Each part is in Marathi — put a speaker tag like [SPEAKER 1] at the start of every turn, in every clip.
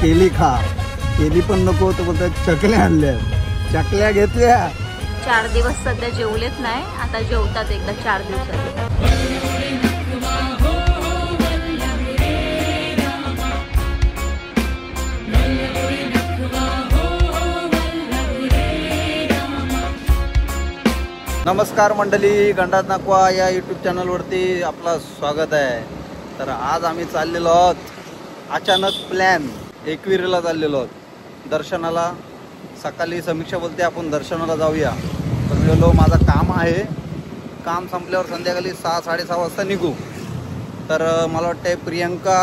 [SPEAKER 1] केली खा, केली पण नको तर बोलतात चकल्या आणल्या, चकल्या घेतल्या।
[SPEAKER 2] 4 दिवस सध्या जेवलेच नाही, आता जेवतात एकदा 4 दिवसात।
[SPEAKER 1] नमस्कार मंडळी, गंडात नाकवा या यूट्यूब चॅनलवरती आपलं स्वागत आहे। तर आज आम्ही चाललेलो आहोत, अचानक प्लॅन एकविरीला चाललेलो आहोत दर्शनाला। सकाळी समीक्षा बोलते आपण दर्शनाला जाऊया, तर गेलो, माझं काम आहे, काम संपल्यावर संध्याकाळी 6-6:30 वाजता निघू। तर मला वाटतं प्रियंका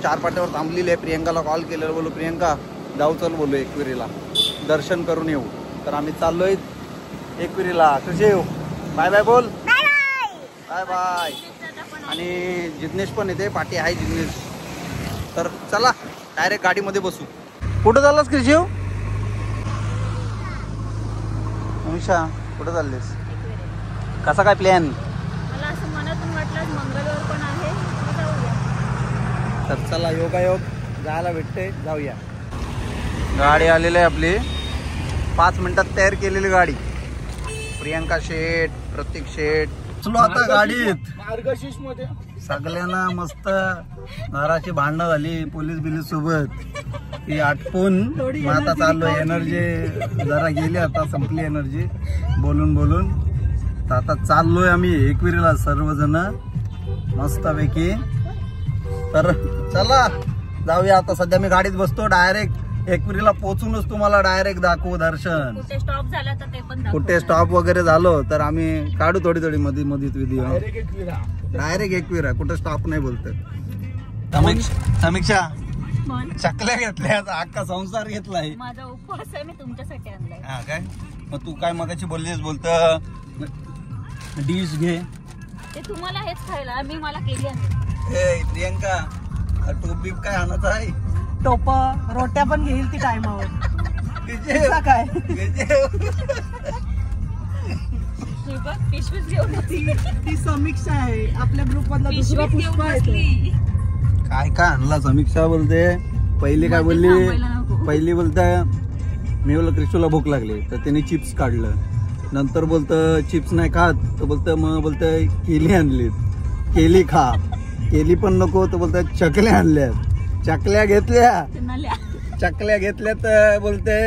[SPEAKER 1] 4 पाट्यावर थांबलेली आहे, प्रियंकाला कॉल केलेला, बोलू प्रियंका जाऊ चल बोलू एकविरीला दर्शन करून येऊ। तर आम्ही चाललोय एकविरीला। कसे येऊ, बाय बाय बोल, बाय बाय। आणि जिग्नेश पण येते, पाठी आहे जिग्नेश। तर चला डायरेक्ट गाडीमध्ये बसू। कुठं चाललास कृषीव? अमिषा कुठं चाललीस? कसा काय प्लॅन?
[SPEAKER 2] मला असं मनातून वाटलं मंगळवार पण आहे, जाऊया।
[SPEAKER 1] तर चला योगायोग जायला भेटते, जाऊया। गाडी आलेली आहे आपली, 5 मिनिटात तयार केलेली गाडी। प्रियंका शेठ, प्रतीक शेठ, चलो आता गाडीत मार्गशीर्ष मध्ये सगळ्यांना मस्त घराची भांडणं झाली पोलीस बिलीस सोबत, ती आटपून आता चाललोय। एनर्जी जरा गेली, आता संपली एनर्जी बोलून बोलून। तर आता चाललोय आम्ही एकविरीला सर्वजण मस्तपैकी। तर चला जाऊया आता। सध्या मी गाडीत बसतो, डायरेक्ट एकविरीला पोहोचूनच तुम्हाला डायरेक्ट दाखवू दर्शन।
[SPEAKER 2] कुठे स्टॉप झाला तर ते पण दाखवू।
[SPEAKER 1] कुठे स्टॉप वगैरे झालो तर आम्ही काढू थोडी थोडी मध्ये व्हिडिओ। डायरेक्ट एकविरा, कुठे स्टॉप नाही बोलतोय। समीक्षा चकल्या घेतल्या, अख्खा संसार घेतलाय।
[SPEAKER 2] माझा उपवास आहे, मी तुमच्यासाठी आणलाय।
[SPEAKER 1] हा काय, मग तू काय मगाची बोललीस, बोलत डिश घे,
[SPEAKER 2] ते तुम्हाला हेच खायला, मी मला केली आहे।
[SPEAKER 1] ए प्रियंका टोप बीप काय आणत आहे?
[SPEAKER 3] टोप रोट्या पण घेईल ती टायमावर। काय
[SPEAKER 2] पिशवीच घेऊन
[SPEAKER 3] ती समीक्षा आहे आपल्या ग्रुप मधला दुसरा पुष्प आहे।
[SPEAKER 1] काय काय आणला समीक्षा बोलते? पहिली काय बोलली, पहिली बोलता मी बोललो क्रिशूला भूक लागली तर त्याने चिप्स काढलं, नंतर बोलतं चिप्स नाही खात तर बोलतं मग बोलतं केली आणली, केली खा, केली पण नको तर बोलतं चकल्या आणल्या, चकल्या घेतल्या, चकल्या घेतल्या तर बोलते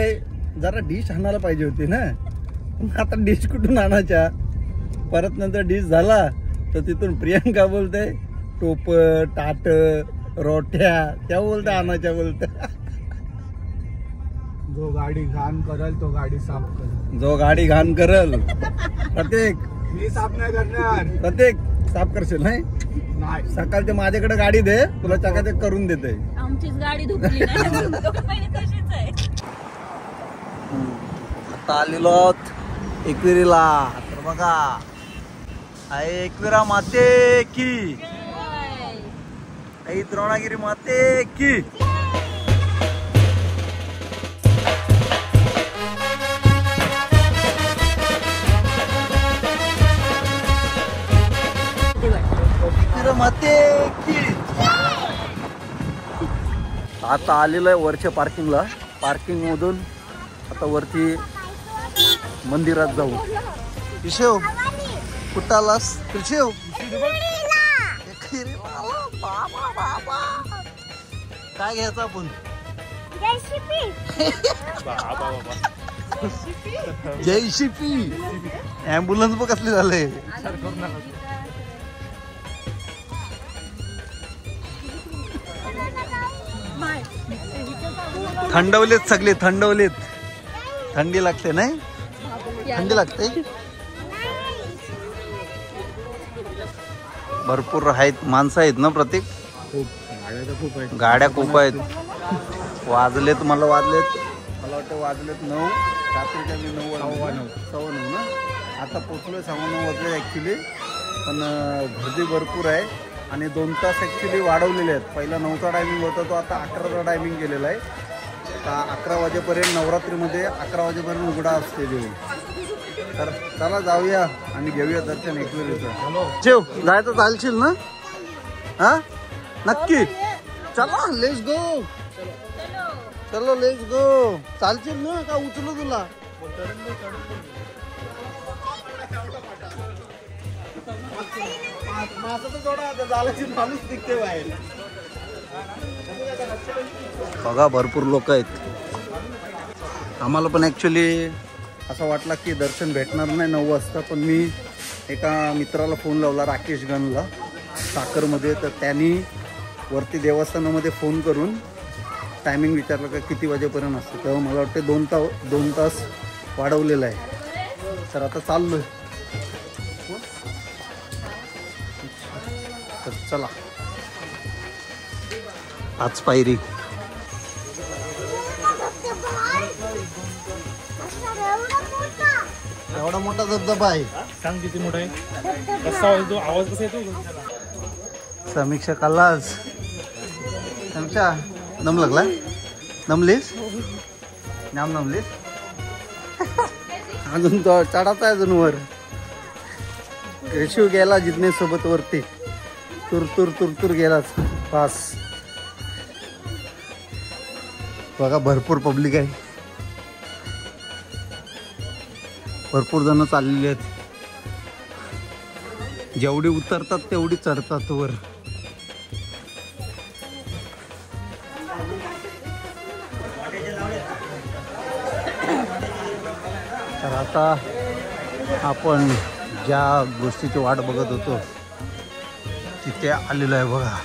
[SPEAKER 1] जरा डिश आणायला पाहिजे होती ना, आता डिश कुठून आणायच्या? परत नंतर डिश झाला तर तिथून प्रियंका बोलते टोप ताट रोट्या त्या बोलते आणायच्या, बोलते
[SPEAKER 4] जो गाडी घाण करल तो गाडी साफ करल,
[SPEAKER 1] जो गाडी घाण करल प्रत्येक
[SPEAKER 4] मी साफ नाही करणार,
[SPEAKER 1] प्रत्येक साफ करशील नाही?
[SPEAKER 4] नाही,
[SPEAKER 1] सकाळच्या माझ्याकडे गाडी दे, तुला चकाचक करून देते।
[SPEAKER 2] आमचीच गाडी धुतली नाही तशीच आहे।
[SPEAKER 1] आता आलेलो एकविरीला, तर बघा आहे एकविरा माते की, आई द्रोणागिरी माते की। आता आलेलो आहे वरच्या पार्किंगला, पार्किंग मधून आता वरती मंदिरात जाऊ। किशोर कुठं आलास? किशोर काय घ्यायचं आपण? JCB ॲम्ब्युलन्स बघ कसली झाले। थंडवलेत सगळे, थंडवलेत, थंडी लागते नाही? थंडी लागते, भरपूर आहेत माणसं आहेत ना प्रत्येक, गाड्या खूप आहेत। वाजलेत, मला वाटतं वाजलेत 9, रात्रीच्या 9:15 ना, आता पोचलोय 9:15 वाजले ऍक्च्युली, पण गर्दी भरपूर आहे आणि 2 तास ऍक्च्युली वाढवलेले आहेत। पहिला 9चा टायमिंग होता, तो आता 11चा टायमिंग केलेला आहे। 11 वाजेपर्यंत नवरात्रीमध्ये 11 वाजेपर्यंत उघडा असते देवी। तर चला जाऊया आणि घेऊया दर्शन एकविरीचं। जेव जायचं चालशील ना? हा नक्की, चला लेट्स गो। चलो लेट्स गो. चालशील ना का उचलू तुला? बघा भरपूर लोक आहेत. आम्हाला पण ऍक्च्युली असं वाटलं की दर्शन भेटणार नाही 9 वाजता, पण मी एका मित्राला फोन लावला, राकेश गणला साखरमध्ये. तर त्यांनी वरती देवस्थानामध्ये फोन करून टायमिंग विचारलं का किती वाजेपर्यंत असतं. तेव्हा मला वाटते 2 तास वाढवलेलं आहे. तर आता चाललोय. तर चला आज पायरी. एवढा मोठा धबधबा आहे.
[SPEAKER 5] सांग किती मोठा आहे, कसा तो आवाज कसा येतो.
[SPEAKER 1] समीक्षा कल्लास. समीक्षा दम लागला? नमलीस? नमलीस? अजून तो चढाचा आहे अजून वर. शिव गेला जिज्ञेश सोबत वरती. तुर गेलाच पास. बघा भरपूर पब्लिक आहे, भरपूर जण चाललेले आहेत. जेवढी उतरतात तेवढी चढतात वर. तर आता आपण ज्या गोष्टीची वाट बघत होतो तिथे आलेलो आहे. बघा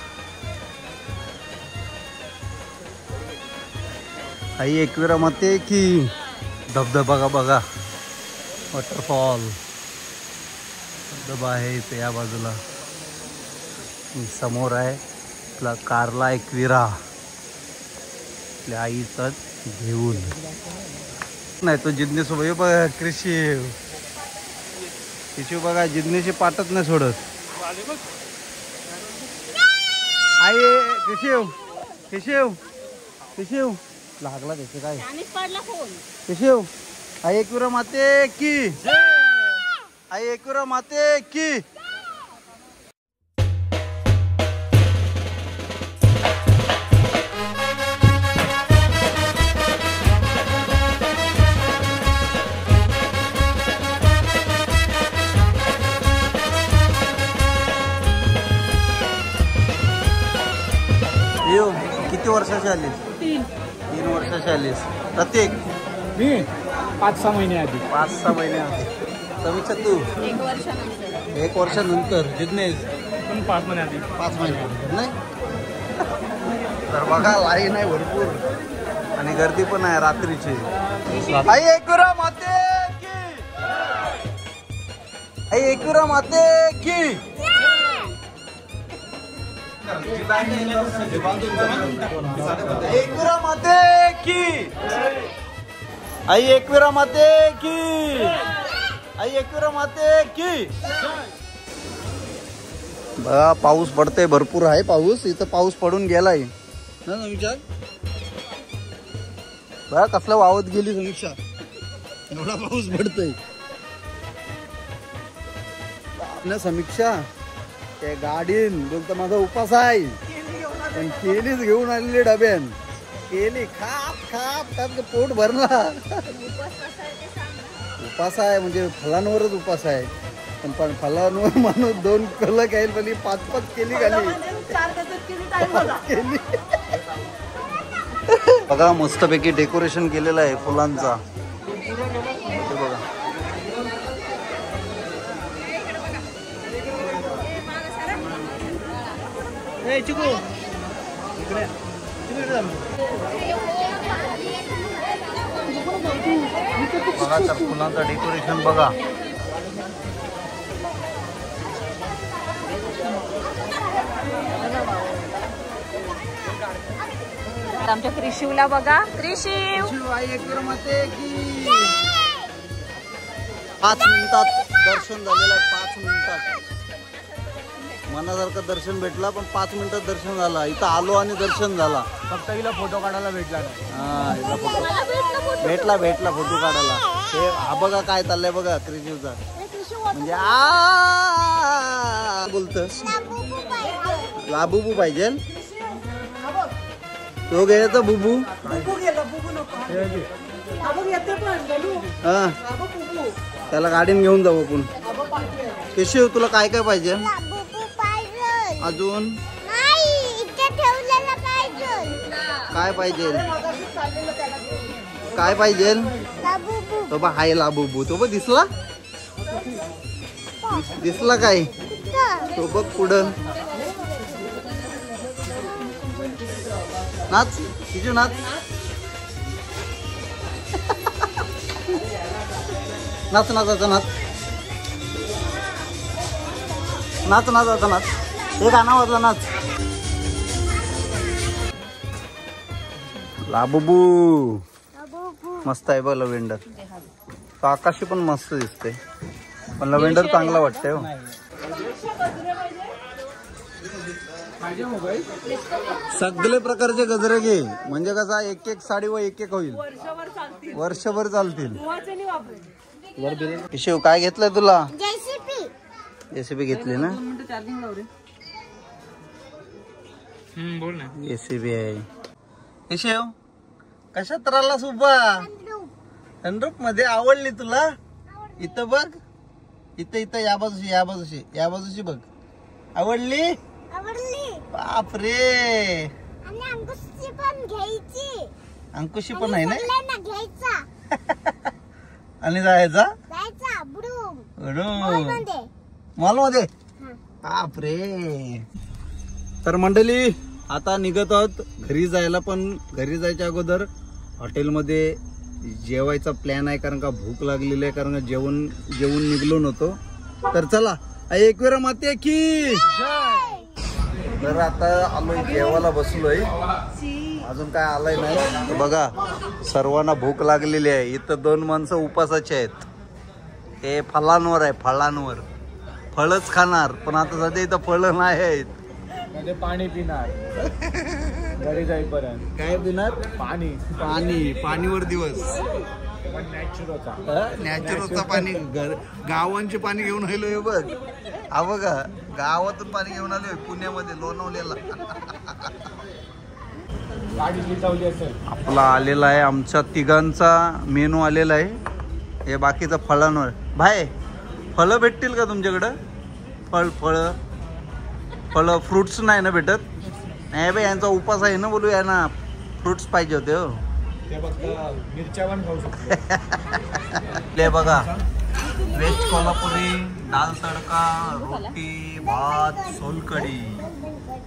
[SPEAKER 1] काही एकविरा मते की धबधबा बघा, वॉटरफॉल धबधबा आहे इथे या बाजूला. समोर आहे आपला कारला एकविरा, आपल्या आईचा घेऊन. नाही तो जिज्ञेसोबत बघा कृषी बघा जिज्ञेशी पाठच नाही सोडत. आई केशव लागला त्याचे काय केशव. आई एकविरा माते की, आई एकविरा माते की. किती वर्षाची आलीस? 3 वर्षाची आलीस. प्रत्येक
[SPEAKER 5] मी 5-6 महिने आधी.
[SPEAKER 1] 5-6 महिने आधी. समीक्षा तू 1 वर्षानंतर. जिज्ञेश
[SPEAKER 5] पण 5 महिने आधी.
[SPEAKER 1] 5 महिने नाही. तर बघा लाईन आहे भरपूर आणि गर्दी पण आहे रात्रीची. आई एकविरा माते की, आई एकविरा माते की. एकविरा माते की, आई एकविरा माते की, आई एकविरा माते की. बघा पाऊस पडतोय, भरपूर आहे पाऊस इथं. पाऊस पडून गेलाय ना समीक्षा. बघा कसला वावत गेली समीक्षा, एवढा पाऊस पडतोय ना समीक्षा. त्या गाडीन बोलतो माझा उपास आहे, पण केलीच घेऊन आलेली डब्यान. केली खाप पोट भरला. उपास आहे म्हणजे फलांवरच उपास आहे, पण फलांवर माणूस 2 कल खाईल, पण 5-5 केली खाली केली. बघा मस्तपैकी डेकोरेशन केलेलं आहे फुलांचा. बघा बघा तर फुलांचा डेकोरेशन बघा.
[SPEAKER 2] आमच्या त्रिशिवला बघा. त्रिशिव
[SPEAKER 1] 5 मिनिटात दर्शन झालेलं आहे. 5 मिनिटात मनासारखं दर्शन भेटला, पण 5 मिनिटात दर्शन झाला. इथं आलो आणि दर्शन झाला.
[SPEAKER 5] फक्त हिला फोटो काढायला भेटला नाही.
[SPEAKER 1] हा हिला फोटो भेटला फोटो काढायला. हे हा बघा काय चाललंय बघा त्रिशिवचा. म्हणजे बोलतस लाबुबू पाहिजे. तो गेला तर बुबू
[SPEAKER 3] हा बघ येते पण गलू.
[SPEAKER 1] हा
[SPEAKER 3] हा बघ पुपू.
[SPEAKER 1] त्याला गाडीने घेऊन जाऊ आपण.
[SPEAKER 3] हा बघ पाठी आहे.
[SPEAKER 1] केशव तुला काय काय पाहिजे अजून काय पाहिजे
[SPEAKER 3] मगाशी चाललेलं त्याला घेऊन.
[SPEAKER 1] काय पाहिजे तो बा हाय लाबूबू तो बघ दिसला दिसला काय तो बघ पुढं नाच तिजू नाच नाच नाच आता नाच नाच नाच आता नाच हे गाणं वाजलं नाच लाबूबू मस्त आहे बघ लव्हेंडर तो आकाशी पण मस्त दिसते पण लव्हेंडर चांगला वाटतंय हो. सगळे प्रकारचे गजरे घे म्हणजे कसा एक एक साडी व एक एक होईल वर्षभर चालतील. शिव काय घेतलंय तुला जेसीबी घेतली ना
[SPEAKER 5] बोल ना.
[SPEAKER 1] जेसीबी आहे शिव कशात राहिलास उभा सनरूफ मध्ये आवडली तुला इथं बघ इथं इथं या बाजूशी बघ आवडली बापरे अंकुशी पण आहे ना आणि जायचा मॉल मध्ये बापरे. तर मंडळी आता निघत आहोत घरी जायला पण घरी जायच्या अगोदर हॉटेलमध्ये जेवायचा प्लॅन आहे कारण का भूक लागलेली आहे कारण का जेवून निघलो नव्हतो. तर चला एकविरा माते की तर आता आलोय जेवायला बसलोय अजून काय आलंय नाही. तर बघा सर्वांना भूक लागलेली आहे इथं 2 माणसं उपासाचे आहेत हे फळांवर आहे फळांवर फळच खाणार पण आता सध्या इथं फळं नाही आहेत
[SPEAKER 4] पाणी पिणार घरी जाईपर्यंत.
[SPEAKER 1] काय पिणार
[SPEAKER 4] पाणीवर दिवस
[SPEAKER 1] नॅचरलचा पाणी गावांचे पाणी घेऊन आलोय बघ हा बघा गावातून पाणी घेऊन आलोय पुण्यामध्ये लोणावल्याला. आपला आलेला आहे आमच्या तिघांचा मेनू आलेला आहे हे बाकीचं फळांवर. भाई फळं भेटतील का तुमच्याकडं फळं फ्रुट्स नाही ना भेटत नाही बाई यांचा उपास आहे ना बोलू या ना फ्रुट्स पाहिजे होते हो.
[SPEAKER 4] मिरच्या पण खाऊ शकतो.
[SPEAKER 1] बघा वेज कोल्हापुरी दाल तडका रोटी भात सोलकढी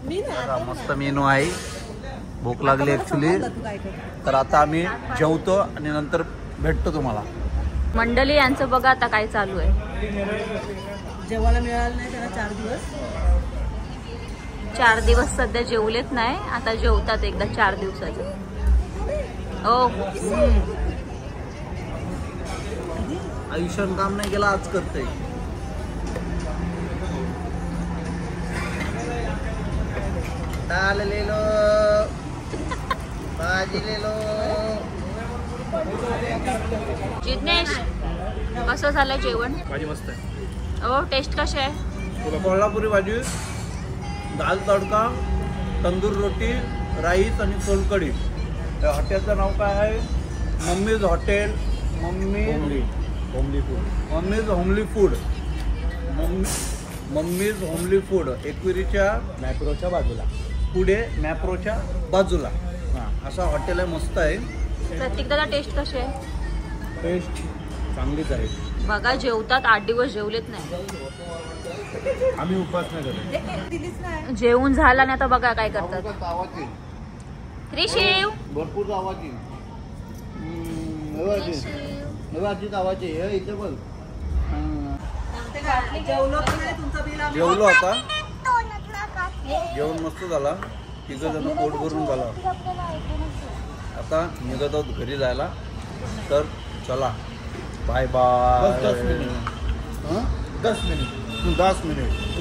[SPEAKER 1] बघा मस्त मेनू आहे. भूक लागली ऍक्च्युली तर आता आम्ही जेवतो आणि नंतर भेटतो तुम्हाला.
[SPEAKER 2] मंडळी यांचं बघा आता काय चालू आहे.
[SPEAKER 3] जेवायला मिळालं नाही त्याला 4 दिवस
[SPEAKER 2] 4 दिवस सध्या जेवलेत नाही आता जेवतात एकदा 4 दिवसाचे. ओ
[SPEAKER 1] आयुष्यात काम नाही केलं आज करतोय. दाल लेलो भाजी लेलो.
[SPEAKER 2] जिग्नेश कसं झालं जेवण.
[SPEAKER 5] भाजी मस्त आहे.
[SPEAKER 2] ओ टेस्ट कशी आहे.
[SPEAKER 1] कोल्हापुरी भाजी दाल तडका तंदूर रोटी राईस आणि सोलकढी. त्या हॉटेलचं नाव काय आहे mummy's hotel mummy's homely food एकविरीच्या
[SPEAKER 4] मॅक्रोच्या बाजूला
[SPEAKER 1] पुढे मॅप्रोच्या बाजूला असा हॉटेल आहे मस्त आहे.
[SPEAKER 2] प्रत्येक दादा टेस्ट कशी आहे.
[SPEAKER 4] टेस्ट चांगलीच आहे.
[SPEAKER 2] बघा जेवतात 8 दिवस जेवलेत नाही.
[SPEAKER 4] आम्ही उपास नाही
[SPEAKER 2] जेवून झाला नाही आता बघा काय करतात. रिशिव
[SPEAKER 1] भरपूर आवाज आवाज इथे बघ. जेवलो आता जेवण मस्त झाला 3 जण पोट भरून झाला. आता निघत आहोत घरी जायला तर चला बाय बाय.
[SPEAKER 4] 10 मिनिट